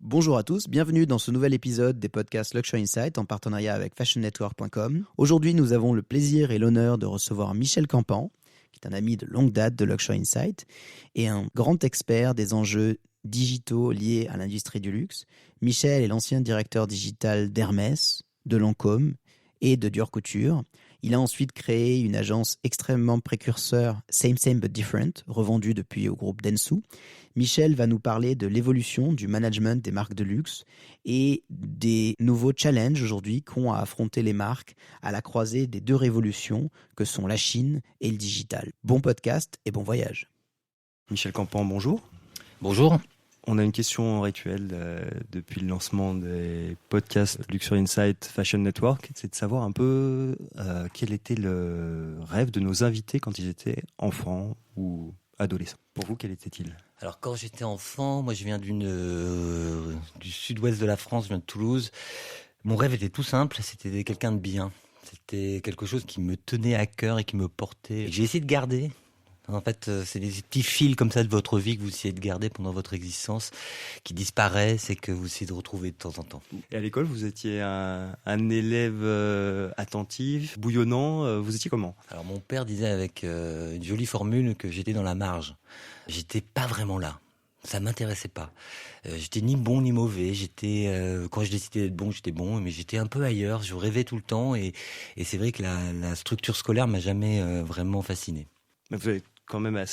Bonjour à tous, bienvenue dans ce nouvel épisode des podcasts Luxury Insight en partenariat avec fashionnetwork.com. Aujourd'hui, nous avons le plaisir et l'honneur de recevoir Michel Campan, qui est un ami de longue date de Luxury Insight et un grand expert des enjeux digitaux liés à l'industrie du luxe. Michel est l'ancien directeur digital d'Hermès, de Lancôme et de Dior Couture. Il a ensuite créé une agence extrêmement précurseur, Same But Different, revendue depuis au groupe Dentsu. Michel va nous parler de l'évolution du management des marques de luxe et des nouveaux challenges aujourd'hui qu'ont à affronter les marques à la croisée des deux révolutions que sont la Chine et le digital. Bon podcast et bon voyage. Michel Campan, bonjour. Bonjour. On a une question rituelle depuis le lancement des podcasts Luxury Insight Fashion Network, c'est de savoir un peu quel était le rêve de nos invités quand ils étaient enfants ou adolescents. Pour vous, quel était-il ? Alors quand j'étais enfant, moi je viens du sud-ouest de la France, je viens de Toulouse. Mon rêve était tout simple, c'était quelqu'un de bien. C'était quelque chose qui me tenait à cœur et qui me portait. Et j'ai essayé de garder. En fait, c'est des petits fils comme ça de votre vie que vous essayez de garder pendant votre existence, qui disparaissent et que vous essayez de retrouver de temps en temps. Et à l'école, vous étiez un élève attentif, bouillonnant. Vous étiez comment ? Alors mon père disait avec une jolie formule que j'étais dans la marge. J'étais pas vraiment là. Ça m'intéressait pas. J'étais ni bon ni mauvais. Quand je décidais d'être bon, j'étais bon, mais j'étais un peu ailleurs. Je rêvais tout le temps et c'est vrai que la structure scolaire m'a jamais vraiment fasciné. Mais vous avez quand même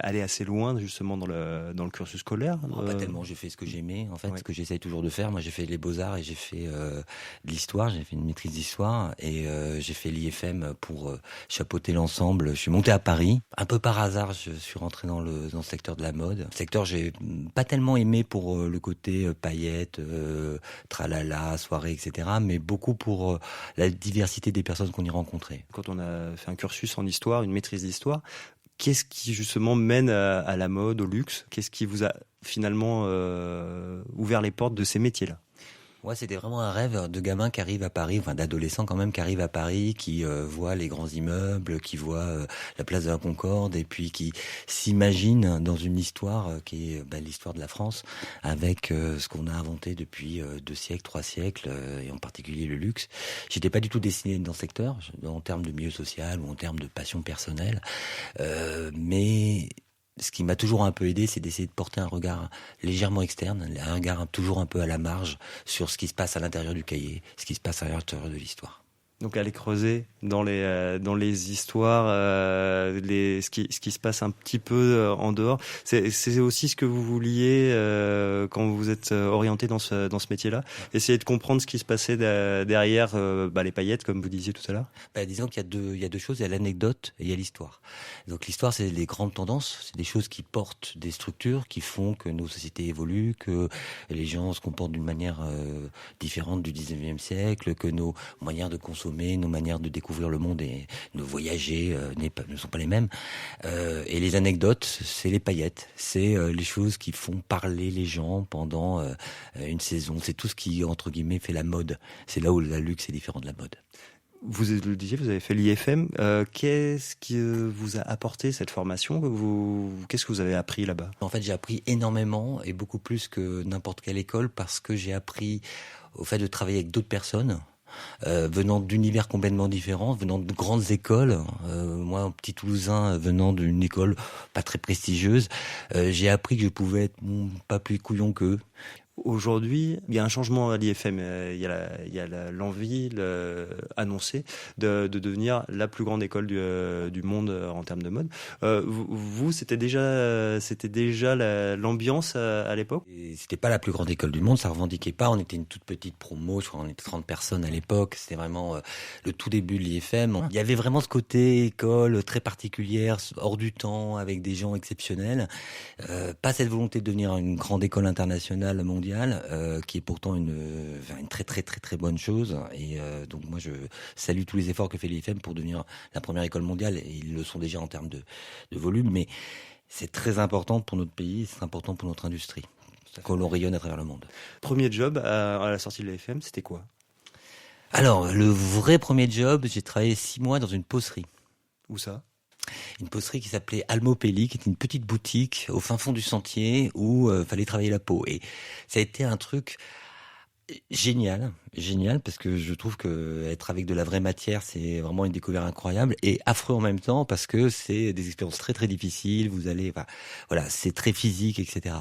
allé assez loin justement dans le cursus scolaire. Pas tellement, j'ai fait ce que j'aimais en fait, Ouais. Ce que j'essaye toujours de faire. Moi j'ai fait les beaux-arts et j'ai fait de l'histoire, j'ai fait une maîtrise d'histoire et j'ai fait l'IFM pour chapeauter l'ensemble. Je suis monté à Paris, un peu par hasard je suis rentré dans le secteur de la mode. Secteur j'ai pas tellement aimé pour le côté paillettes, tralala, soirée, etc. Mais beaucoup pour la diversité des personnes qu'on y rencontrait. Quand on a fait un cursus en histoire, une maîtrise d'histoire, qu'est-ce qui justement mène à la mode, au luxe ? Qu'est-ce qui vous a finalement ouvert les portes de ces métiers-là ? Ouais, c'était vraiment un rêve de gamin qui arrive à Paris, enfin d'adolescent quand même, qui arrive à Paris, qui voit les grands immeubles, qui voit la place de la Concorde, et puis qui s'imagine dans une histoire qui est l'histoire de la France, avec ce qu'on a inventé depuis 2 siècles, 3 siècles, et en particulier le luxe. J'étais pas du tout destiné dans ce secteur, en termes de milieu social ou en termes de passion personnelle, mais ce qui m'a toujours un peu aidé, c'est d'essayer de porter un regard légèrement externe, un regard toujours un peu à la marge sur ce qui se passe à l'intérieur du cahier, ce qui se passe à l'intérieur de l'histoire. Donc aller creuser dans les histoires, ce qui se passe un petit peu en dehors. C'est aussi ce que vous vouliez quand vous êtes orienté dans ce métier-là. Essayer de comprendre ce qui se passait derrière les paillettes, comme vous disiez tout à l'heure. Disons qu'il y a deux choses, il y a l'anecdote et il y a l'histoire. Donc l'histoire, c'est les grandes tendances, c'est des choses qui portent des structures, qui font que nos sociétés évoluent, que les gens se comportent d'une manière différente du 19e siècle, que nos moyens de consommer, nos manières de découvrir le monde et de voyager ne sont pas les mêmes. Et les anecdotes, c'est les paillettes, c'est les choses qui font parler les gens pendant une saison. C'est tout ce qui, entre guillemets, fait la mode. C'est là où la luxe est différent de la mode. Vous le disiez, vous avez fait l'IFM. Qu'est-ce qui vous a apporté cette formation ? Qu'est-ce que vous avez appris là-bas ? En fait, j'ai appris énormément et beaucoup plus que n'importe quelle école parce que j'ai appris au fait de travailler avec d'autres personnes. Venant d'univers complètement différents, venant de grandes écoles. Moi, un petit Toulousain venant d'une école pas très prestigieuse, j'ai appris que je pouvais être pas plus couillon qu'eux. Aujourd'hui, il y a un changement à l'IFM. Il y a l'envie annoncée de devenir la plus grande école du monde en termes de mode. Vous, c'était déjà l'ambiance à l'époque ? Et c'était pas la plus grande école du monde, ça revendiquait pas. On était une toute petite promo, je crois qu'on était 30 personnes à l'époque. C'était vraiment le tout début de l'IFM. Il y avait vraiment ce côté école très particulière, hors du temps, avec des gens exceptionnels. Pas cette volonté de devenir une grande école internationale mondiale, qui est pourtant une très très très très bonne chose. Et donc moi je salue tous les efforts que fait l'IFM pour devenir la première école mondiale. Et ils le sont déjà en termes de volume, mais c'est très important pour notre pays, c'est important pour notre industrie, que l'on rayonne à travers le monde. Premier job à la sortie de l'IFM, c'était quoi ? Alors le vrai premier job, j'ai travaillé 6 mois dans une pocerie. Où ça ? une posterie qui s'appelait Almopelli, qui était une petite boutique au fin fond du sentier où fallait travailler la peau. Et ça a été un truc génial, parce que je trouve que être avec de la vraie matière, c'est vraiment une découverte incroyable et affreux en même temps parce que c'est des expériences très très difficiles. Vous allez, enfin, voilà, c'est très physique, etc.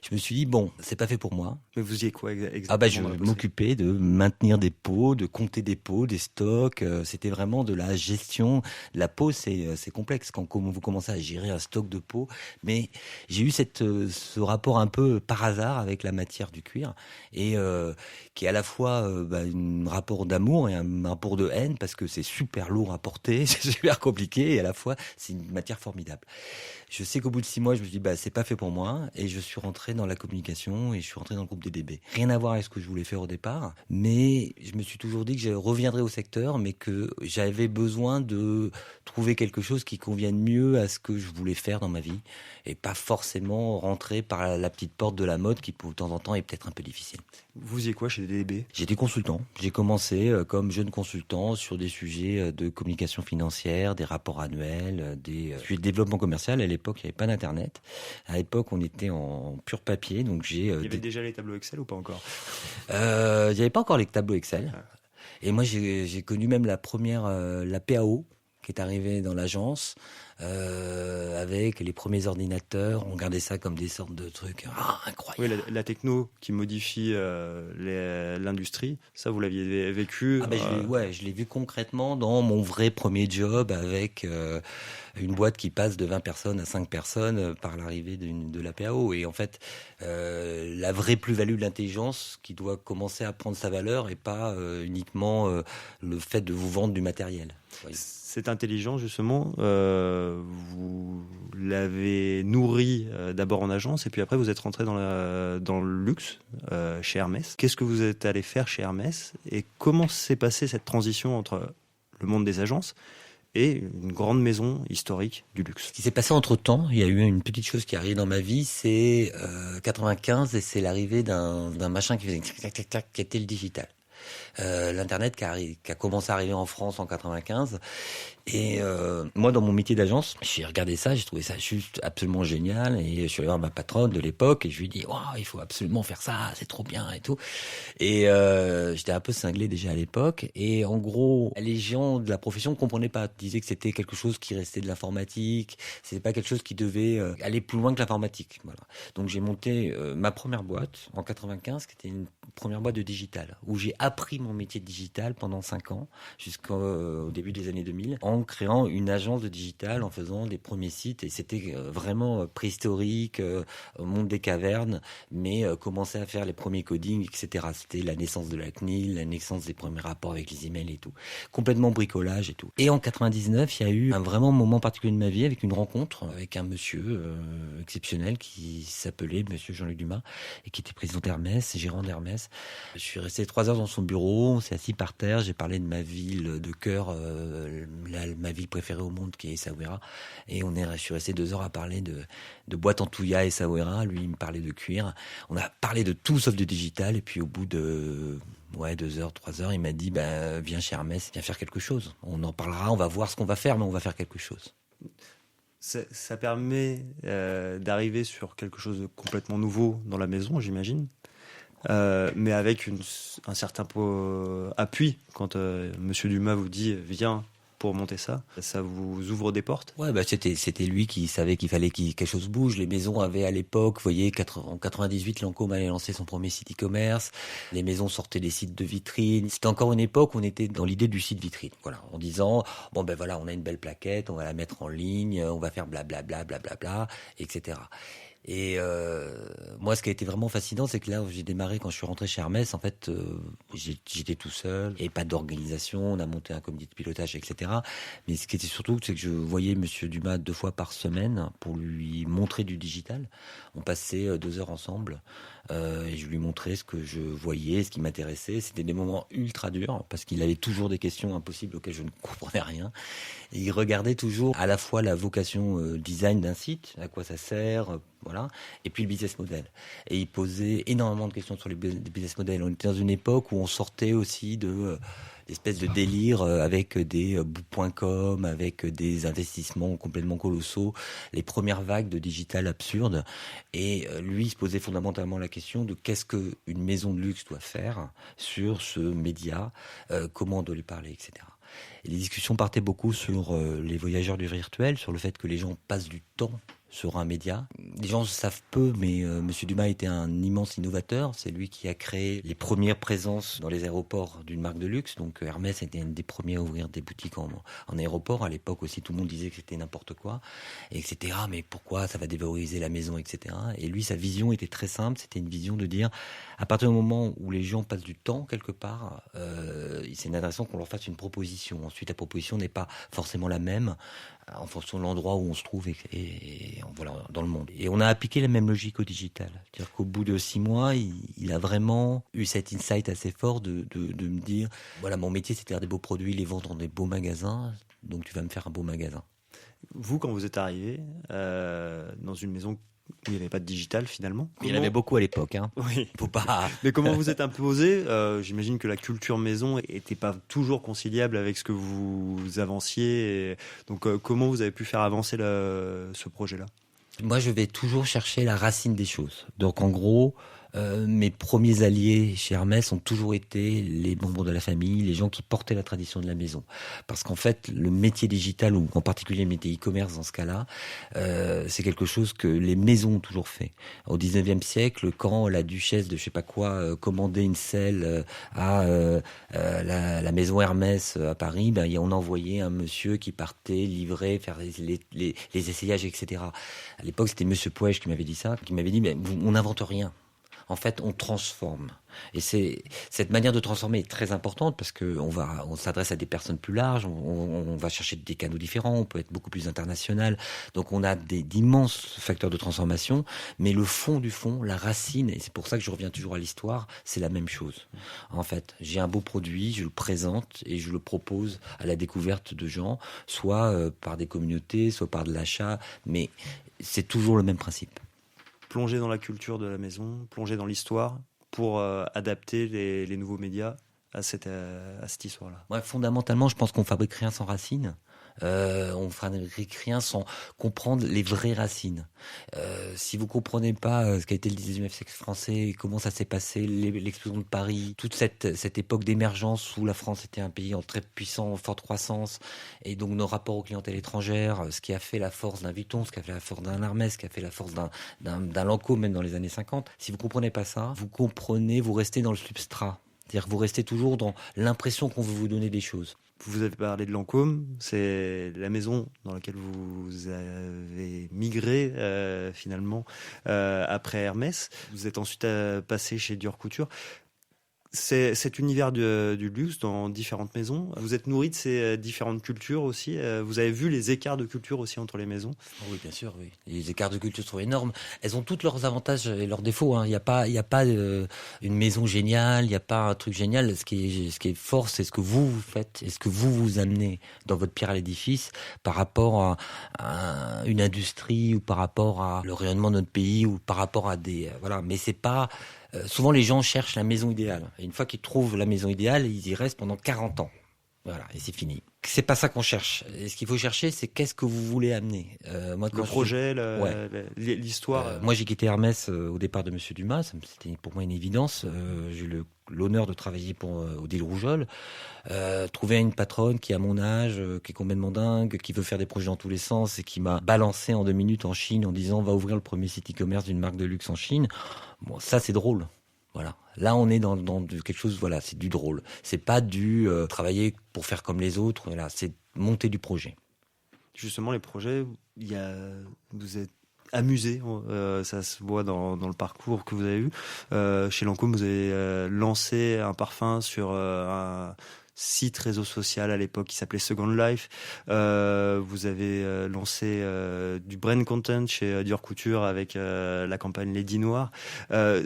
Je me suis dit bon, c'est pas fait pour moi. Mais vous y êtes quoi exactement? Ah bah je m'occupais de maintenir des pots, de compter des pots, des stocks. C'était vraiment de la gestion. La peau, c'est complexe quand vous commencez à gérer un stock de peau. Mais j'ai eu ce rapport un peu par hasard avec la matière du cuir et qui est à la fois un rapport d'amour et un rapport de haine parce que c'est super lourd à porter, c'est super compliqué et à la fois c'est une matière formidable. Je sais qu'au bout de 6 mois, je me suis dit, c'est pas fait pour moi. Et je suis rentré dans la communication et je suis rentré dans le groupe DDB. Rien à voir avec ce que je voulais faire au départ. Mais je me suis toujours dit que je reviendrais au secteur, mais que j'avais besoin de trouver quelque chose qui convienne mieux à ce que je voulais faire dans ma vie. Et pas forcément rentrer par la petite porte de la mode qui, de temps en temps, est peut-être un peu difficile. Vous faisiez quoi chez DDB? J'étais consultant. J'ai commencé comme jeune consultant sur des sujets de communication financière, des rapports annuels, des sujets de développement commercial. À l'époque, il n'y avait pas d'internet. À l'époque, on était en pur papier. Donc il y avait déjà les tableaux Excel ou pas encore? Il n'y avait pas encore les tableaux Excel. Ah. Et moi, j'ai connu même la première, la PAO, qui est arrivée dans l'agence. Avec les premiers ordinateurs, on regardait ça comme des sortes de trucs incroyables. Oui, la techno qui modifie l'industrie, ça vous l'aviez vécu? Je l'ai vu concrètement dans mon vrai premier job avec une boîte qui passe de 20 personnes à 5 personnes par l'arrivée de la PAO. Et en fait, la vraie plus-value de l'intelligence qui doit commencer à prendre sa valeur et pas uniquement le fait de vous vendre du matériel. Oui. Cette intelligence, justement, vous l'avez nourrie d'abord en agence et puis après vous êtes rentré dans le luxe chez Hermès. Qu'est-ce que vous êtes allé faire chez Hermès et comment s'est passée cette transition entre le monde des agences et une grande maison historique du luxe? Ce qui s'est passé entre-temps, il y a eu une petite chose qui est arrivée dans ma vie, c'est 95 et c'est l'arrivée d'un machin qui faisait clac, qui était le digital. L'internet qui a commencé à arriver en France en 95 et moi dans mon métier d'agence j'ai regardé ça, j'ai trouvé ça juste absolument génial et je suis allé voir ma patronne de l'époque et je lui ai dit il faut absolument faire ça, c'est trop bien et tout et j'étais un peu cinglé déjà à l'époque et en gros les gens de la profession ne comprenaient pas, disaient que c'était quelque chose qui restait de l'informatique, c'était pas quelque chose qui devait aller plus loin que l'informatique, voilà. Donc j'ai monté ma première boîte en 95 qui était une première boîte de digital où j'ai appris mon métier de digital pendant 5 ans jusqu'au début des années 2000 en créant une agence de digital, en faisant des premiers sites et c'était vraiment préhistorique, au monde des cavernes, mais commencer à faire les premiers codings, etc. C'était la naissance de la CNIL, la naissance des premiers rapports avec les emails et tout. Complètement bricolage et tout. Et en 99, il y a eu un vraiment moment particulier de ma vie avec une rencontre avec un monsieur exceptionnel qui s'appelait monsieur Jean-Luc Dumas et qui était président d'Hermès, gérant d'Hermès. Je suis resté 3 heures dans son bureau, on s'est assis par terre, j'ai parlé de ma ville de cœur, ma ville préférée au monde qui est Essaouira, et je suis resté 2 heures à parler de boîte en touya Essaouira, lui il me parlait de cuir, on a parlé de tout sauf de digital, et puis au bout de 2 heures, 3 heures, il m'a dit viens chez Hermès, viens faire quelque chose, on en parlera, on va voir ce qu'on va faire, mais on va faire quelque chose. Ça permet d'arriver sur quelque chose de complètement nouveau dans la maison, j'imagine. Mais avec un certain appui quand Monsieur Dumas vous dit viens pour monter ça vous ouvre des portes. Ouais, c'était lui qui savait qu'il fallait que quelque chose bouge. Les maisons avaient à l'époque, vous voyez, en 98, Lancôme allait lancer son premier site e-commerce. Les maisons sortaient des sites de vitrine. C'était encore une époque où on était dans l'idée du site vitrine. Voilà, en disant on a une belle plaquette, on va la mettre en ligne, on va faire blablabla, etc. Et moi, ce qui a été vraiment fascinant, c'est que là où j'ai démarré, quand je suis rentré chez Hermès, en fait, j'étais tout seul, et pas d'organisation, on a monté un comité de pilotage, etc. Mais ce qui était surtout, c'est que je voyais Monsieur Dumas 2 fois par semaine pour lui montrer du digital. On passait 2 heures ensemble, et je lui montrais ce que je voyais, ce qui m'intéressait. C'était des moments ultra durs, parce qu'il avait toujours des questions impossibles auxquelles je ne comprenais rien. Et il regardait toujours à la fois la vocation design d'un site, à quoi ça sert, voilà, et puis le business model. Et il posait énormément de questions sur les business models. On était dans une époque où on sortait aussi des espèce de délire avec des bout.com, avec des investissements complètement colossaux, les premières vagues de digital absurde. Et lui se posait fondamentalement la question de qu'est-ce qu'une maison de luxe doit faire sur ce média, comment on doit lui parler, etc. Et les discussions partaient beaucoup sur les voyageurs du virtuel, sur le fait que les gens passent du temps sur un média. Les gens savent peu, mais Monsieur Dumas était un immense innovateur. C'est lui qui a créé les premières présences dans les aéroports d'une marque de luxe. Donc Hermès était un des premiers à ouvrir des boutiques en aéroport. À l'époque aussi, tout le monde disait que c'était n'importe quoi. Et que c'était, mais pourquoi ça va dévaloriser la maison, etc. Et lui, sa vision était très simple. C'était une vision de dire, à partir du moment où les gens passent du temps quelque part, c'est intéressant qu'on leur fasse une proposition. Ensuite, la proposition n'est pas forcément la même en fonction de l'endroit où on se trouve et voilà, dans le monde. Et on a appliqué la même logique au digital. C'est-à-dire qu'au bout de 6 mois, il a vraiment eu cet insight assez fort de me dire, voilà, mon métier c'est de faire des beaux produits, les vendre dans des beaux magasins, donc tu vas me faire un beau magasin. Vous, quand vous êtes arrivé dans une maison où il n'y avait pas de digital finalement. Il y en avait beaucoup à l'époque. Oui. Faut pas. Mais comment vous êtes imposé j'imagine que la culture maison n'était pas toujours conciliable avec ce que vous avanciez. Donc comment vous avez pu faire avancer ce projet-là ? Moi, je vais toujours chercher la racine des choses. Donc en gros, mes premiers alliés chez Hermès ont toujours été les membres de la famille, les gens qui portaient la tradition de la maison. Parce qu'en fait, le métier digital, ou en particulier le métier e-commerce dans ce cas-là, c'est quelque chose que les maisons ont toujours fait. Au 19e siècle, quand la duchesse de je sais pas quoi commandait une selle à la maison Hermès à Paris, on envoyait un monsieur qui partait livrer, faire les essayages, etc. À l'époque, c'était Monsieur Pouèche qui m'avait dit ça, qui m'avait dit, mais on n'invente rien. En fait, on transforme. Et cette manière de transformer est très importante parce on s'adresse à des personnes plus larges, on va chercher des canaux différents, on peut être beaucoup plus international. Donc on a d'immenses facteurs de transformation, mais le fond du fond, la racine, et c'est pour ça que je reviens toujours à l'histoire, c'est la même chose. En fait, j'ai un beau produit, je le présente et je le propose à la découverte de gens, soit par des communautés, soit par de l'achat, mais c'est toujours le même principe. Plonger dans la culture de la maison, plonger dans l'histoire pour adapter les nouveaux médias à cette histoire-là. Ouais, fondamentalement, je pense qu'on fabrique rien sans racines. On fabrique rien sans comprendre les vraies racines. Si vous comprenez pas ce qu'a été le 19e siècle français, comment ça s'est passé, l'explosion de Paris, toute cette époque d'émergence où la France était un pays en très puissant, forte croissance, et donc nos rapports aux clientèles étrangères, ce qui a fait la force d'un Vuitton, ce qui a fait la force d'un Hermès, ce qui a fait la force d'un Lancôme, même dans les années 50. Si vous comprenez pas ça, vous restez dans le substrat. C'est-à-dire que vous restez toujours dans l'impression qu'on veut vous donner des choses. Vous avez parlé de Lancôme, c'est la maison dans laquelle vous avez migré finalement après Hermès. Vous êtes ensuite passé chez Dior Couture. C'est cet univers du luxe dans différentes maisons. Vous êtes nourri de ces différentes cultures aussi. Vous avez vu les écarts de culture aussi entre les maisons. Oui, bien sûr, oui. Les écarts de culture sont énormes. Elles ont tous leurs avantages et leurs défauts. Il n'y a pas une maison géniale, il n'y a pas un truc génial. Ce qui est fort, c'est ce que vous faites et ce que vous amenez dans votre pierre à l'édifice par rapport à une industrie ou par rapport à le rayonnement de notre pays ou par rapport à des voilà. Mais c'est pas souvent, les gens cherchent la maison idéale. Et une fois qu'ils trouvent la maison idéale, ils y restent pendant 40 ans. Voilà, et c'est fini. C'est pas ça qu'on cherche. Et ce qu'il faut chercher, c'est qu'est-ce que vous voulez amener. Moi, le projet, l'histoire. Moi, j'ai quitté Hermès au départ de Monsieur Dumas. C'était pour moi une évidence. J'ai eu l'honneur de travailler pour Odile Rougeole. Trouver une patronne qui a mon âge, qui est complètement dingue, qui veut faire des projets dans tous les sens et qui m'a balancé en 2 minutes en Chine en disant va ouvrir le premier site e-commerce d'une marque de luxe en Chine. Bon, ça c'est drôle. Voilà. Là, on est dans quelque chose, voilà, c'est du drôle. C'est pas du travailler pour faire comme les autres. Voilà, c'est monter du projet. Justement, les projets, vous êtes amusé, ça se voit dans le parcours que vous avez eu. Chez Lancôme, vous avez lancé un parfum sur un site réseau social à l'époque qui s'appelait Second Life. Vous avez lancé du brand content chez Dior Couture avec la campagne Lady Noire.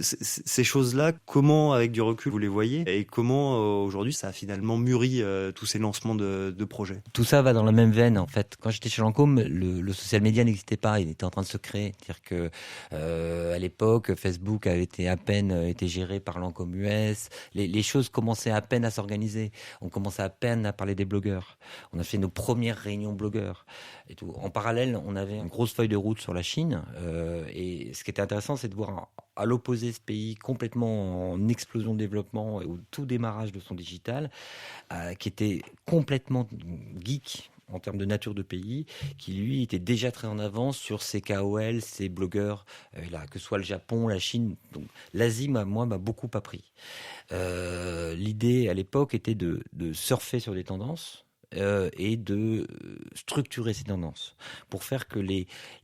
Ces choses-là, comment avec du recul vous les voyez et comment aujourd'hui ça a finalement mûri tous ces lancements de projets? Tout ça va dans la même veine en fait. Quand j'étais chez Lancôme, le social media n'existait pas, il était en train de se créer. C'est-à-dire que à l'époque, Facebook avait été à peine été géré par Lancôme US. Les choses commençaient à peine à s'organiser. On commençait à peine à parler des blogueurs. On a fait nos premières réunions blogueurs et tout. En parallèle, on avait une grosse feuille de route sur la Chine. Et ce qui était intéressant, c'est de voir à l'opposé ce pays complètement en explosion de développement et au tout démarrage de son digital, qui était complètement geek en termes de nature de pays, qui lui était déjà très en avance sur ses KOL, ses blogueurs, là, que ce soit le Japon, la Chine. Donc, l'Asie, m'a beaucoup appris. L'idée à l'époque était de surfer sur des tendances et de structurer ces tendances pour faire que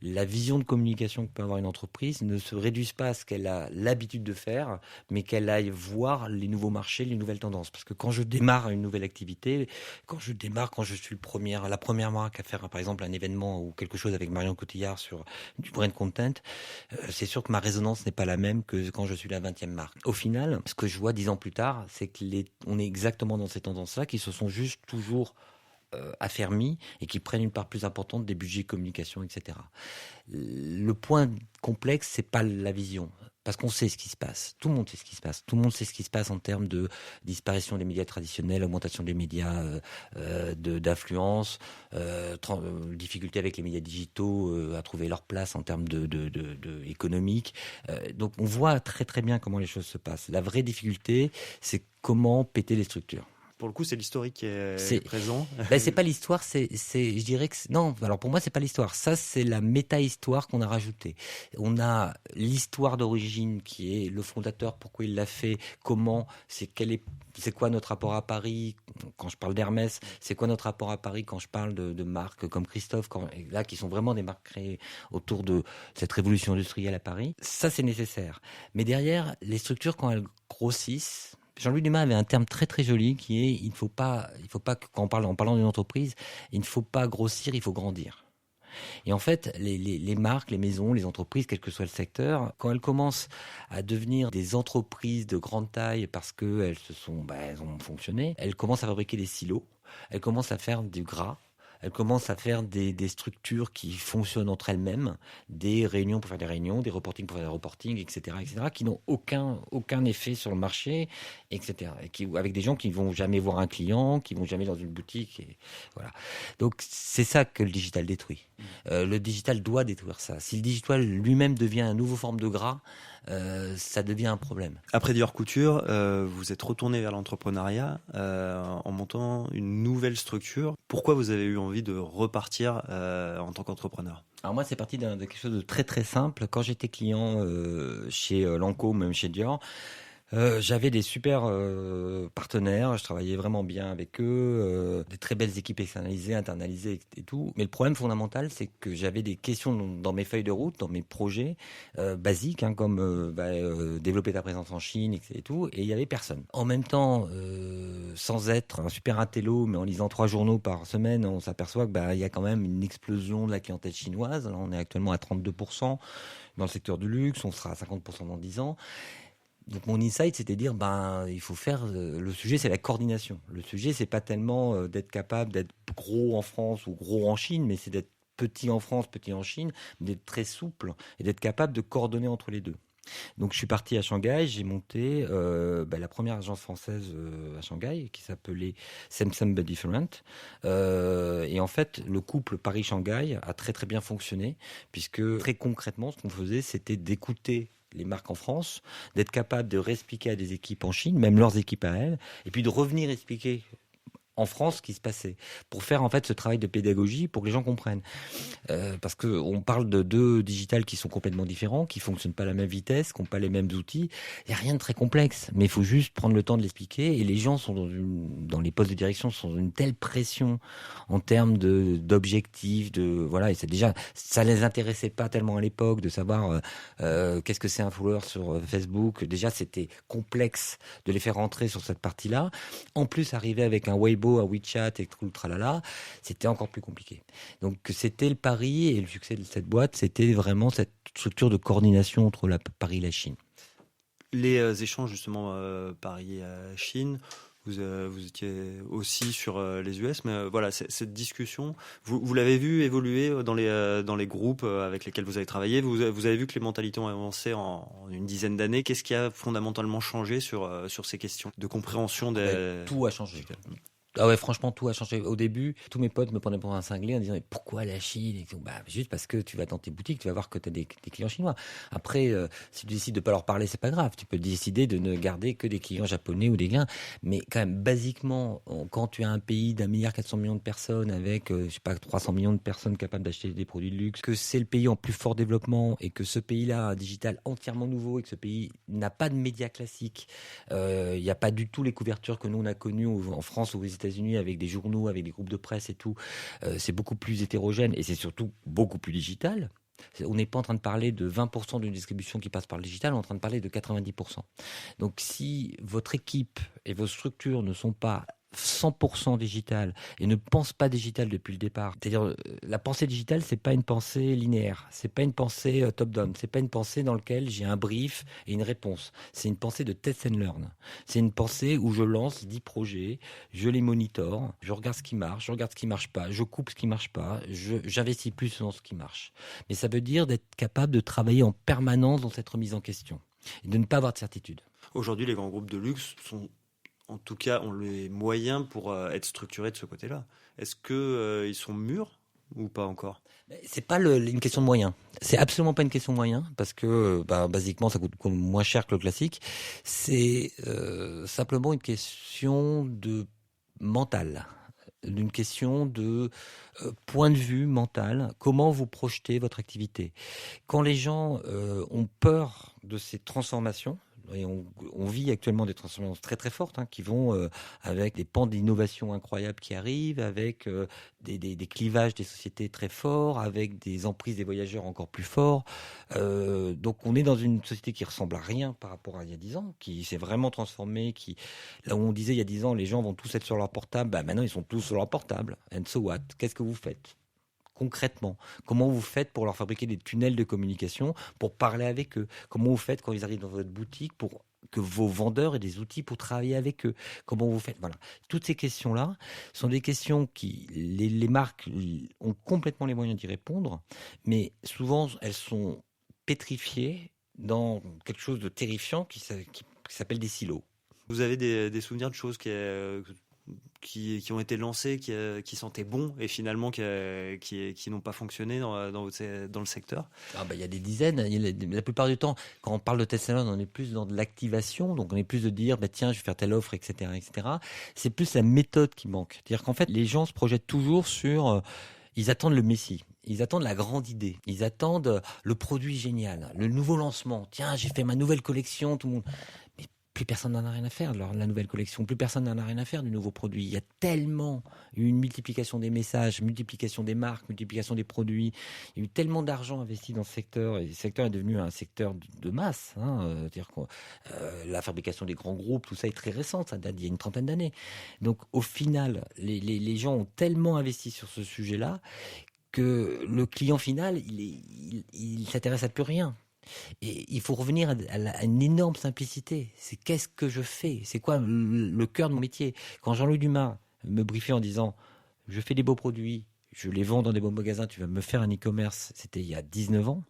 la vision de communication que peut avoir une entreprise ne se réduise pas à ce qu'elle a l'habitude de faire, mais qu'elle aille voir les nouveaux marchés, les nouvelles tendances. Parce que quand je démarre une nouvelle activité, quand je suis la première marque à faire par exemple un événement ou quelque chose avec Marion Cotillard sur du brand content, c'est sûr que ma résonance n'est pas la même que quand je suis la 20e marque. Au final, ce que je vois 10 ans plus tard, c'est on est exactement dans ces tendances-là qui se sont juste toujours affermis et qui prennent une part plus importante des budgets communication, etc. Le point complexe, c'est pas la vision. Parce qu'on sait ce qui se passe. Tout le monde sait ce qui se passe. Tout le monde sait ce qui se passe en termes de disparition des médias traditionnels, augmentation des médias d'influence, difficulté avec les médias digitaux à trouver leur place en termes économique. Donc on voit très très bien comment les choses se passent. La vraie difficulté, c'est comment péter les structures. Pour le coup, c'est l'historique qui est présent. C'est pas l'histoire, je dirais que non. Alors pour moi, c'est pas l'histoire. Ça, c'est la méta-histoire qu'on a rajoutée. On a l'histoire d'origine qui est le fondateur, pourquoi il l'a fait, comment, c'est quoi notre rapport à Paris. Quand je parle d'Hermès, c'est quoi notre rapport à Paris quand je parle de marques comme Christophe, là qui sont vraiment des marques créées autour de cette révolution industrielle à Paris. Ça, c'est nécessaire. Mais derrière, les structures quand elles grossissent. Jean-Louis Dumas avait un terme très très joli qui est il ne faut pas quand en parlant d'une entreprise, il ne faut pas grossir, il faut grandir. Et en fait, les marques, les maisons, les entreprises, quel que soit le secteur, quand elles commencent à devenir des entreprises de grande taille parce qu'elles elles ont fonctionné, elles commencent à fabriquer des silos, elles commencent à faire du gras. Elles commencent à faire des structures qui fonctionnent entre elles-mêmes, des réunions pour faire des réunions, des reportings pour faire des reportings, etc., qui n'ont aucun effet sur le marché, etc. Et avec des gens qui ne vont jamais voir un client, qui ne vont jamais dans une boutique. Et voilà. Donc c'est ça que le digital détruit. Le digital doit détruire ça. Si le digital lui-même devient une nouvelle forme de gras, ça devient un problème. Après Dior Couture, vous êtes retourné vers l'entrepreneuriat en montant une nouvelle structure. Pourquoi vous avez eu envie de repartir en tant qu'entrepreneur ? Alors moi, c'est parti de quelque chose de très très simple. Quand j'étais client chez Lancôme, même chez Dior, j'avais des super partenaires, je travaillais vraiment bien avec eux, des très belles équipes externalisées, internalisées et tout. Mais le problème fondamental, c'est que j'avais des questions dans mes feuilles de route, dans mes projets basiques, comme développer ta présence en Chine et tout, et il y avait personne. En même temps, sans être un super intello, mais en lisant 3 journaux par semaine, on s'aperçoit que y a quand même une explosion de la clientèle chinoise. Là, on est actuellement à 32% dans le secteur du luxe, on sera à 50% dans 10 ans. Donc mon insight, c'était de dire, il faut faire. Le sujet, c'est la coordination. Le sujet, c'est pas tellement d'être capable d'être gros en France ou gros en Chine, mais c'est d'être petit en France, petit en Chine, d'être très souple et d'être capable de coordonner entre les deux. Donc je suis parti à Shanghai, j'ai monté la première agence française à Shanghai qui s'appelait Same But Different. Et en fait, le couple Paris-Shanghai a très très bien fonctionné puisque très concrètement, ce qu'on faisait, c'était d'écouter les marques en France, d'être capable de réexpliquer à des équipes en Chine, même leurs équipes à elles, et puis de revenir expliquer en France ce qui se passait, pour faire en fait ce travail de pédagogie pour que les gens comprennent. Parce qu'on parle de 2 digitales qui sont complètement différents, qui fonctionnent pas à la même vitesse, qui n'ont pas les mêmes outils. Il n'y a rien de très complexe, mais il faut juste prendre le temps de l'expliquer. Et les gens sont dans les postes de direction sont dans une telle pression en termes d'objectifs, et c'est déjà, ça les intéressait pas tellement à l'époque de savoir qu'est-ce que c'est un follower sur Facebook. Déjà, c'était complexe de les faire rentrer sur cette partie-là. En plus, arriver avec un Weibo, un WeChat et tout le tralala, c'était encore plus compliqué. Donc c'était le pari et le succès de cette boîte, c'était vraiment cette structure de coordination entre Paris et la Chine. Les échanges justement Paris-Chine, Vous étiez aussi sur les US, mais voilà, cette discussion, vous l'avez vu évoluer dans les groupes avec lesquels vous avez travaillé. Vous avez vu que les mentalités ont avancé en une dizaine d'années. Qu'est-ce qui a fondamentalement changé sur ces questions de compréhension des... Tout a changé. Ah ouais, franchement, tout a changé. Au début, tous mes potes me prenaient pour un cinglé en disant mais pourquoi la Chine et tout. Bah, juste parce que tu vas dans tes boutiques, tu vas voir que tu as des clients chinois. Après, si tu décides de pas leur parler, c'est pas grave. Tu peux décider de ne garder que des clients japonais ou des liens. Mais quand même, basiquement, quand tu as un pays d'1,4 milliard de personnes avec, je sais pas, 300 millions de personnes capables d'acheter des produits de luxe, que c'est le pays en plus fort développement et que ce pays-là a un digital entièrement nouveau et que ce pays n'a pas de médias classiques, il n'y a pas du tout les couvertures que nous on a connues en France ou aux États-Unis avec des journaux, avec des groupes de presse et tout. C'est beaucoup plus hétérogène et c'est surtout beaucoup plus digital. On n'est pas en train de parler de 20% d'une distribution qui passe par le digital, on est en train de parler de 90%. Donc si votre équipe et vos structures ne sont pas 100% digital et ne pense pas digital depuis le départ. C'est-à-dire la pensée digitale, c'est pas une pensée linéaire, c'est pas une pensée top-down, c'est pas une pensée dans laquelle j'ai un brief et une réponse. C'est une pensée de test and learn. C'est une pensée où je lance 10 projets, je les monitore, je regarde ce qui marche, je regarde ce qui marche pas, je coupe ce qui marche pas, j'investis plus dans ce qui marche. Mais ça veut dire d'être capable de travailler en permanence dans cette remise en question et de ne pas avoir de certitude. Aujourd'hui, les grands groupes de luxe en tout cas, ont les moyens pour être structurés de ce côté-là. Est-ce qu'ils sont mûrs ou pas encore ? C'est pas une question de moyens. C'est absolument pas une question de moyens parce que basiquement ça coûte moins cher que le classique. C'est simplement une question de mental, d'une question de point de vue mental. Comment vous projetez votre activité ? Quand les gens ont peur de ces transformations. Et on vit actuellement des transformations très très fortes qui vont avec des pans d'innovation incroyables qui arrivent, avec des clivages des sociétés très forts, avec des emprises des voyageurs encore plus forts. Donc on est dans une société qui ressemble à rien par rapport à il y a 10 ans, qui s'est vraiment transformée. Là où on disait il y a 10 ans les gens vont tous être sur leur portable, maintenant ils sont tous sur leur portable. And so what ? Qu'est-ce que vous faites ? Concrètement, comment vous faites pour leur fabriquer des tunnels de communication, pour parler avec eux ? Comment vous faites quand ils arrivent dans votre boutique pour que vos vendeurs aient des outils pour travailler avec eux ? Comment vous faites ? Voilà. Toutes ces questions-là sont des questions qui les marques ont complètement les moyens d'y répondre, mais souvent elles sont pétrifiées dans quelque chose de terrifiant qui s'appelle des silos. Vous avez des souvenirs de choses qui ont été lancés, qui sentaient bon et finalement qui n'ont pas fonctionné dans le secteur? Il y a des dizaines. La plupart du temps, quand on parle de test and learn, on est plus dans de l'activation, donc on est plus de dire tiens, je vais faire telle offre, etc., etc. C'est plus la méthode qui manque. C'est-à-dire qu'en fait, les gens se projettent toujours sur ils attendent le messie. Ils attendent la grande idée. Ils attendent le produit génial, le nouveau lancement. Tiens, j'ai fait ma nouvelle collection, tout le monde. Mais plus personne n'en a rien à faire de la nouvelle collection. Plus personne n'en a rien à faire du nouveau produit. Il y a tellement une multiplication des messages, multiplication des marques, multiplication des produits. Il y a eu tellement d'argent investi dans ce secteur. Et ce secteur est devenu un secteur de masse. C'est-à-dire que la fabrication des grands groupes, tout ça est très récent. Ça date d'il y a une trentaine d'années. Donc au final, les gens ont tellement investi sur ce sujet-là que le client final, il s'intéresse à plus rien. Et il faut revenir à une énorme simplicité. C'est qu'est-ce que je fais ? C'est quoi le cœur de mon métier ? Quand Jean-Louis Dumas me briefait en disant « Je fais des beaux produits, je les vends dans des beaux magasins, tu vas me faire un e-commerce », c'était il y a 19 ans.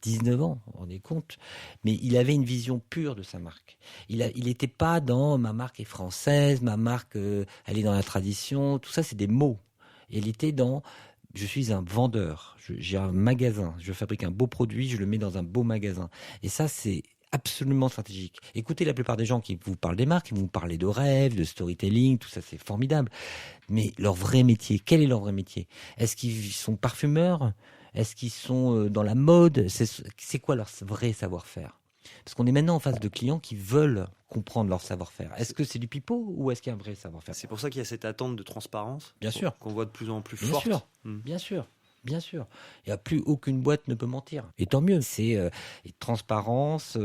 19 ans, on est compte. Mais il avait une vision pure de sa marque. Il n'était pas dans « ma marque est française, ma marque elle est dans la tradition », tout ça c'est des mots. Et il était dans... Je suis un vendeur, j'ai un magasin, je fabrique un beau produit, je le mets dans un beau magasin. Et ça, c'est absolument stratégique. Écoutez la plupart des gens qui vous parlent des marques, ils vont vous parler de rêve, de storytelling, tout ça, c'est formidable. Mais leur vrai métier, quel est leur vrai métier ? Est-ce qu'ils sont parfumeurs ? Est-ce qu'ils sont dans la mode ? C'est quoi leur vrai savoir-faire ? Parce qu'on est maintenant en face de clients qui veulent comprendre leur savoir-faire. Est-ce que c'est du pipeau ou est-ce qu'il y a un vrai savoir-faire ? C'est pour ça qu'il y a cette attente de transparence. Bien sûr. Qu'on voit de plus en plus Bien forte. Sûr. Bien sûr. Bien sûr. Il n'y a plus aucune boîte ne peut mentir. Et tant mieux. C'est transparence,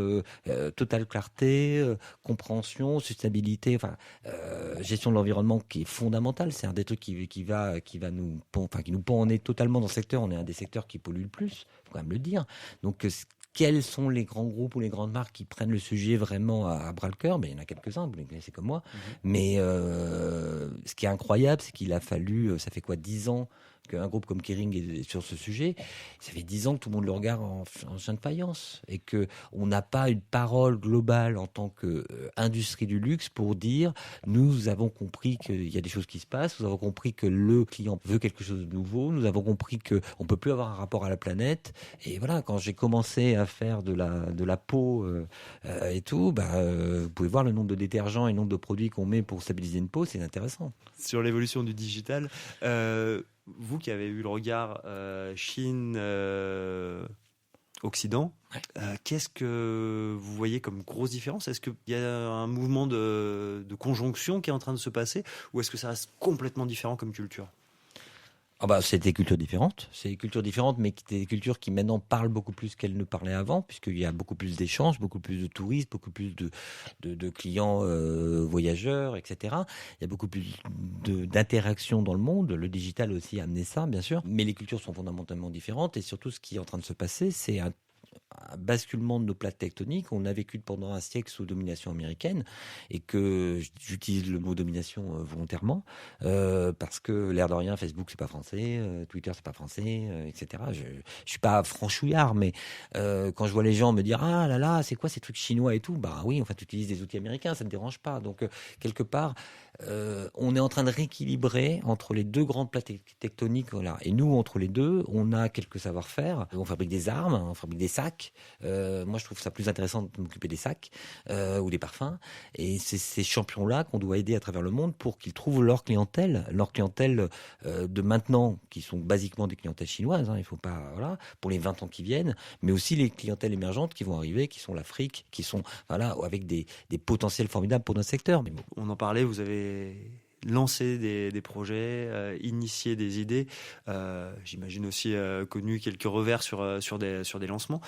totale clarté, compréhension, sustainabilité, gestion de l'environnement qui est fondamentale. C'est un des trucs qui nous pend en nez totalement dans le secteur. On est un des secteurs qui pollue le plus. Il faut quand même le dire. Donc, quels sont les grands groupes ou les grandes marques qui prennent le sujet vraiment à bras le cœur. Mais il y en a quelques-uns, vous les connaissez comme moi. Mais ce qui est incroyable, c'est qu'il a fallu, ça fait quoi, 10 ans qu'un groupe comme Kering est sur ce sujet. Ça fait 10 ans que tout le monde le regarde en chien de faïence et que on n'a pas une parole globale en tant qu'industrie du luxe pour dire nous avons compris qu'il y a des choses qui se passent, nous avons compris que le client veut quelque chose de nouveau, nous avons compris qu'on peut plus avoir un rapport à la planète. Et voilà, quand j'ai commencé à faire de la peau et tout, vous pouvez voir le nombre de détergents et le nombre de produits qu'on met pour stabiliser une peau, c'est intéressant. Sur l'évolution du digital, vous qui avez eu le regard Chine, Occident, qu'est-ce que vous voyez comme grosse différence ? Est-ce qu'il y a un mouvement de conjonction qui est en train de se passer ou est-ce que ça reste complètement différent comme culture ? C'est des cultures différentes. C'est des cultures différentes, mais des cultures qui maintenant parlent beaucoup plus qu'elles ne parlaient avant, puisqu'il y a beaucoup plus d'échanges, beaucoup plus de touristes, beaucoup plus de clients voyageurs, etc. Il y a beaucoup plus d'interactions dans le monde. Le digital aussi a amené ça, bien sûr. Mais les cultures sont fondamentalement différentes. Et surtout, ce qui est en train de se passer, c'est un basculement de nos plaques tectoniques. On a vécu pendant un siècle sous domination américaine et que j'utilise le mot domination volontairement parce que l'air de rien, Facebook c'est pas français, Twitter c'est pas français, etc. Je suis pas franchouillard, mais quand je vois les gens me dire ah là là c'est quoi ces trucs chinois et tout, oui en fait tu utilises des outils américains, ça ne dérange pas. Donc quelque part on est en train de rééquilibrer entre les deux grandes plaques tectoniques, voilà. Et nous, entre les deux, on a quelques savoir-faire. On fabrique des armes, on fabrique des sacs. Moi, je trouve ça plus intéressant de m'occuper des sacs ou des parfums. Et c'est ces champions-là qu'on doit aider à travers le monde pour qu'ils trouvent leur clientèle de maintenant, qui sont basiquement des clientèles chinoises. Il faut pas, voilà, pour les 20 ans qui viennent, mais aussi les clientèles émergentes qui vont arriver, qui sont l'Afrique, qui sont, voilà, avec des potentiels formidables pour notre secteur. Mais bon. On en parlait, vous avez lancé des projets, initié des idées, j'imagine aussi connu quelques revers sur des lancements.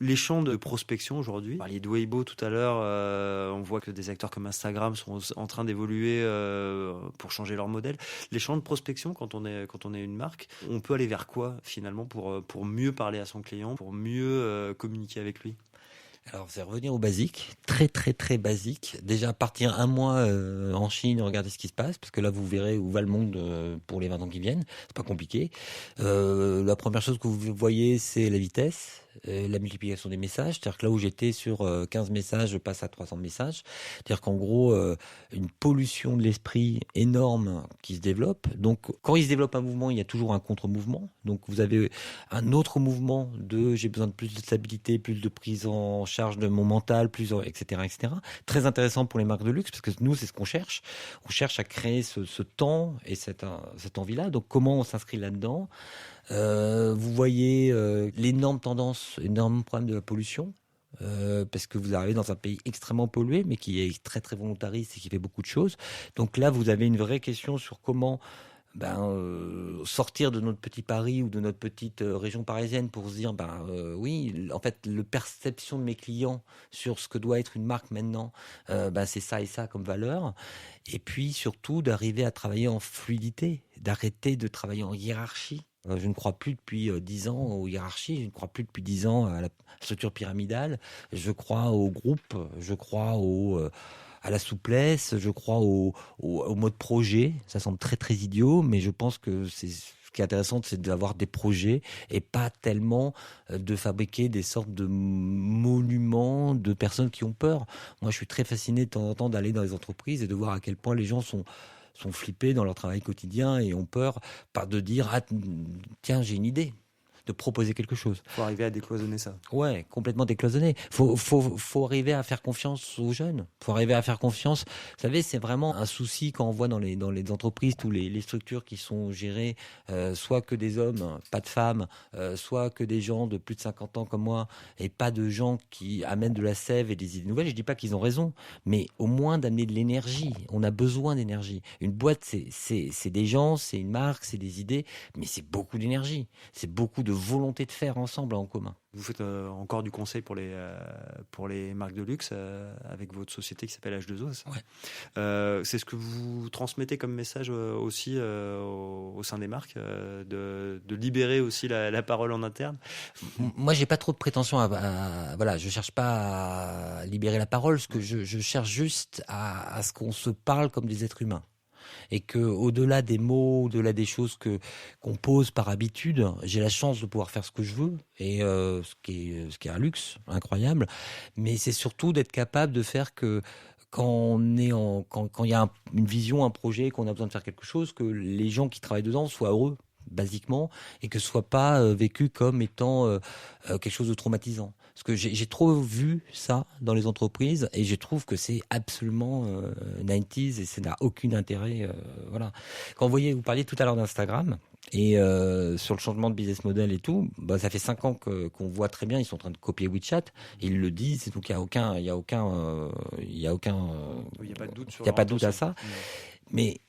Les champs de prospection aujourd'hui, vous parliez de Weibo tout à l'heure, on voit que des acteurs comme Instagram sont en train d'évoluer pour changer leur modèle. Les champs de prospection, quand on est une marque, on peut aller vers quoi finalement pour mieux parler à son client, pour mieux communiquer avec lui ? Alors, c'est revenir au basique, très très très basique. Déjà partir un mois en Chine, regarder ce qui se passe, parce que là vous verrez où va le monde pour les 20 ans qui viennent. C'est pas compliqué. La première chose que vous voyez, c'est la vitesse. La multiplication des messages, c'est-à-dire que là où j'étais sur 15 messages, je passe à 300 messages. C'est-à-dire qu'en gros, une pollution de l'esprit énorme qui se développe. Donc, quand il se développe un mouvement, il y a toujours un contre-mouvement. Donc, vous avez un autre mouvement de j'ai besoin de plus de stabilité, plus de prise en charge de mon mental, etc., etc. Très intéressant pour les marques de luxe parce que nous, c'est ce qu'on cherche. On cherche à créer ce temps et cette envie-là. Donc, comment on s'inscrit là-dedans ? Vous voyez l'énorme tendance, énorme problème de la pollution, parce que vous arrivez dans un pays extrêmement pollué, mais qui est très très volontariste et qui fait beaucoup de choses. Donc là, vous avez une vraie question sur comment sortir de notre petit Paris ou de notre petite région parisienne pour se dire oui, en fait, la perception de mes clients sur ce que doit être une marque maintenant, c'est ça et ça comme valeur. Et puis surtout d'arriver à travailler en fluidité, d'arrêter de travailler en hiérarchie. Je ne crois plus depuis 10 ans aux hiérarchies, je ne crois plus depuis 10 ans à la structure pyramidale, je crois au groupe, je crois à la souplesse, je crois au mode projet. Ça semble très très idiot, mais je pense que ce qui est intéressant, c'est d'avoir des projets et pas tellement de fabriquer des sortes de monuments de personnes qui ont peur. Moi, je suis très fasciné de temps en temps d'aller dans les entreprises et de voir à quel point les gens sont flippés dans leur travail quotidien et ont peur de dire tiens, j'ai une idée, de proposer quelque chose. Faut arriver à décloisonner ça. Ouais, complètement décloisonner. Faut arriver à faire confiance aux jeunes. Faut arriver à faire confiance. Vous savez, c'est vraiment un souci quand on voit dans les entreprises, tous les structures qui sont gérées, soit que des hommes, pas de femmes, soit que des gens de plus de 50 ans comme moi, et pas de gens qui amènent de la sève et des idées nouvelles. Je dis pas qu'ils ont raison, mais au moins d'amener de l'énergie. On a besoin d'énergie. Une boîte, c'est des gens, c'est une marque, c'est des idées, mais c'est beaucoup d'énergie. C'est beaucoup de volonté de faire ensemble en commun. Vous faites encore du conseil pour les marques de luxe avec votre société qui s'appelle H2O. Ouais. C'est ce que vous transmettez comme message aussi au sein des marques, de libérer aussi la parole en interne. Moi, j'ai pas trop de prétention voilà, je cherche pas à libérer la parole, ce que je cherche juste à ce qu'on se parle comme des êtres humains. Et que au-delà des mots, au-delà des choses qu'on pose par habitude, j'ai la chance de pouvoir faire ce que je veux et ce qui est un luxe incroyable. Mais c'est surtout d'être capable de faire que quand il y a une vision, un projet, qu'on a besoin de faire quelque chose, que les gens qui travaillent dedans soient heureux, basiquement, et que ce soit pas vécu comme étant quelque chose de traumatisant. Parce que j'ai trop vu ça dans les entreprises et je trouve que c'est absolument 90s et ça n'a aucun intérêt. Voilà. Quand vous parliez tout à l'heure d'Instagram et sur le changement de business model et tout, bah, ça fait 5 ans qu'on voit très bien, ils sont en train de copier WeChat et ils le disent, donc il y a aucun, il y a pas de doute sur à ça. Mais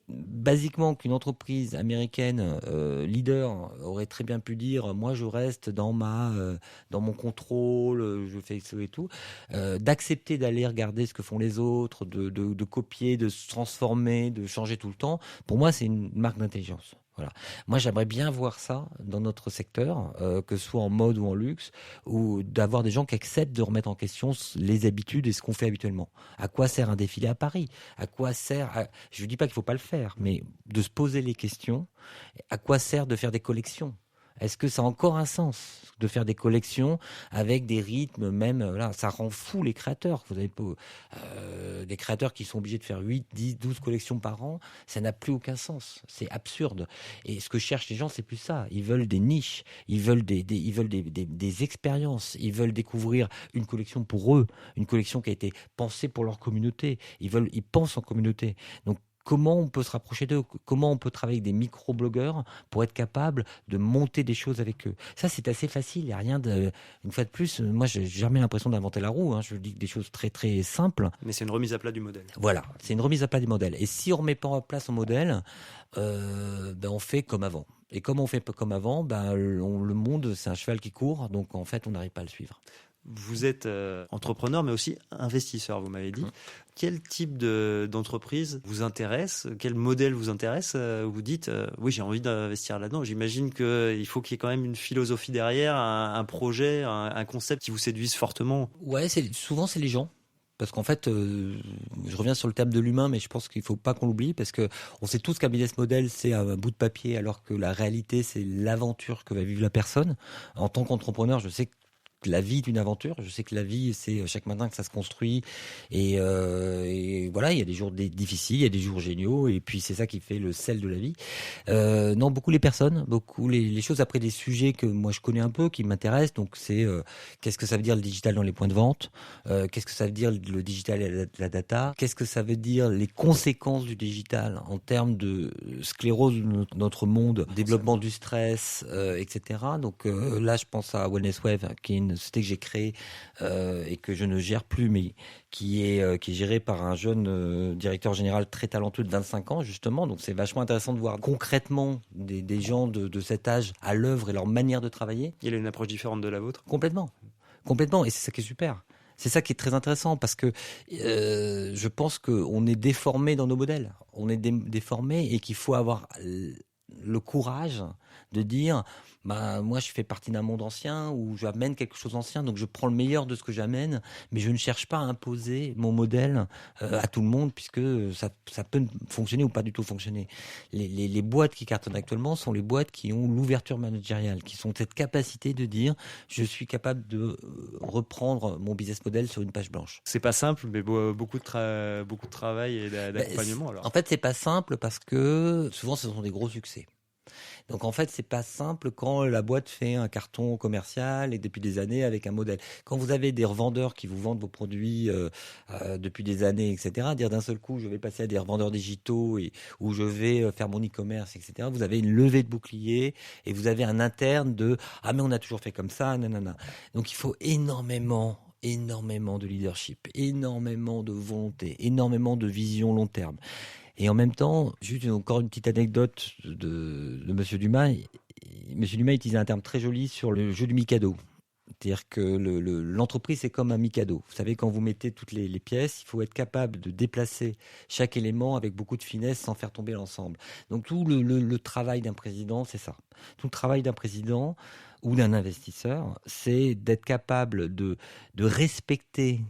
basiquement, qu'une entreprise américaine leader aurait très bien pu dire moi je reste dans mon contrôle, je fais ça et tout, d'accepter d'aller regarder ce que font les autres, de copier, de se transformer, de changer tout le temps, pour moi c'est une marque d'intelligence. Voilà. Moi, j'aimerais bien voir ça dans notre secteur, que ce soit en mode ou en luxe, ou d'avoir des gens qui acceptent de remettre en question les habitudes et ce qu'on fait habituellement. À quoi sert un défilé à Paris ? À quoi sert Je ne dis pas qu'il ne faut pas le faire, mais de se poser les questions. À quoi sert de faire des collections ? Est-ce que ça a encore un sens de faire des collections avec des rythmes même là, ça rend fou les créateurs. Vous avez des créateurs qui sont obligés de faire 8, 10, 12 collections par an, ça n'a plus aucun sens. C'est absurde. Et ce que cherchent les gens, c'est plus ça. Ils veulent des niches, ils veulent des expériences, ils veulent découvrir une collection pour eux, une collection qui a été pensée pour leur communauté. Ils pensent en communauté. Donc comment on peut se rapprocher d'eux, comment on peut travailler avec des micro-blogueurs pour être capable de monter des choses avec eux. Ça, c'est assez facile, il n'y a rien de... Une fois de plus, moi, j'ai jamais l'impression d'inventer la roue, hein. Je dis des choses très, très simples. Mais c'est une remise à plat du modèle. Voilà, c'est une remise à plat du modèle. Et si on ne remet pas en place son modèle, on fait comme avant. Et comme on fait comme avant, le monde, c'est un cheval qui court, donc en fait, on n'arrive pas à le suivre. Vous êtes entrepreneur, mais aussi investisseur, vous m'avez dit. Quel type d'entreprise vous intéresse ? Quel modèle vous intéresse ? Vous dites, oui, j'ai envie d'investir là-dedans. J'imagine qu'il faut qu'il y ait quand même une philosophie derrière, un projet, un concept qui vous séduise fortement. Ouais, souvent, c'est les gens. Parce qu'en fait, je reviens sur le terme de l'humain, mais je pense qu'il ne faut pas qu'on l'oublie, parce que on sait tous qu'un business model, c'est un bout de papier, alors que la réalité, c'est l'aventure que va vivre la personne. En tant qu'entrepreneur, je sais que la vie est une aventure. Je sais que la vie, c'est chaque matin que ça se construit. Et voilà, il y a des jours difficiles, il y a des jours géniaux. Et puis, c'est ça qui fait le sel de la vie. Non, beaucoup les personnes, beaucoup les choses. Après, des sujets que moi, je connais un peu, qui m'intéressent. Donc, c'est qu'est-ce que ça veut dire le digital dans les points de vente ? Qu'est-ce que ça veut dire le digital et la data ? Qu'est-ce que ça veut dire les conséquences du digital en termes de sclérose de notre monde, développement du stress, etc. Donc, là, je pense à Wellness Wave, qui est une société que j'ai créée et que je ne gère plus, mais qui est gérée par un jeune directeur général très talentueux de 25 ans, justement. Donc, c'est vachement intéressant de voir concrètement des gens de cet âge à l'œuvre et leur manière de travailler. Il a une approche différente de la vôtre ? Complètement. Et c'est ça qui est super. C'est ça qui est très intéressant, parce que je pense qu'on est déformé dans nos modèles. On est déformé et qu'il faut avoir le courage de dire moi je fais partie d'un monde ancien où j'amène quelque chose d'ancien, donc je prends le meilleur de ce que j'amène, mais je ne cherche pas à imposer mon modèle à tout le monde, puisque ça peut fonctionner ou pas du tout fonctionner. Les boîtes qui cartonnent actuellement sont les boîtes qui ont l'ouverture managériale, qui sont cette capacité de dire je suis capable de reprendre mon business model sur une page blanche. C'est pas simple, mais beaucoup de travail et d'accompagnement. Alors. En fait, c'est pas simple parce que souvent ce sont des gros succès. Donc en fait, c'est pas simple quand la boîte fait un carton commercial et depuis des années avec un modèle. Quand vous avez des revendeurs qui vous vendent vos produits depuis des années, etc., dire d'un seul coup, je vais passer à des revendeurs digitaux où je vais faire mon e-commerce, etc., vous avez une levée de bouclier et vous avez un interne de « Ah mais on a toujours fait comme ça, nanana ». Donc il faut énormément de leadership, énormément de volonté, énormément de vision long terme. Et en même temps, juste encore une petite anecdote de Monsieur Dumas, Monsieur Dumas utilisait un terme très joli sur le jeu du Mikado. C'est-à-dire que l'entreprise, c'est comme un Mikado. Vous savez, quand vous mettez toutes les pièces, il faut être capable de déplacer chaque élément avec beaucoup de finesse sans faire tomber l'ensemble. Donc tout le travail d'un président, c'est ça. Tout le travail d'un président ou d'un investisseur, c'est d'être capable de respecter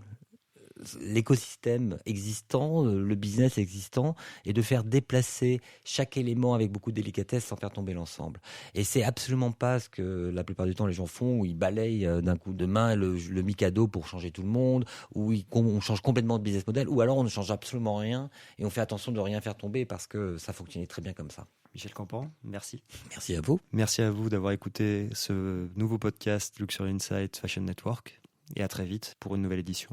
l'écosystème existant, le business existant, et de faire déplacer chaque élément avec beaucoup de délicatesse sans faire tomber l'ensemble. Et c'est absolument pas ce que la plupart du temps les gens font, où ils balayent d'un coup de main le Mikado pour changer tout le monde, où on change complètement de business model, ou alors on ne change absolument rien et on fait attention de rien faire tomber parce que ça fonctionnait très bien comme ça. Michel Campan, merci. Merci à vous. Merci à vous d'avoir écouté ce nouveau podcast Luxury Insight Fashion Network, et à très vite pour une nouvelle édition.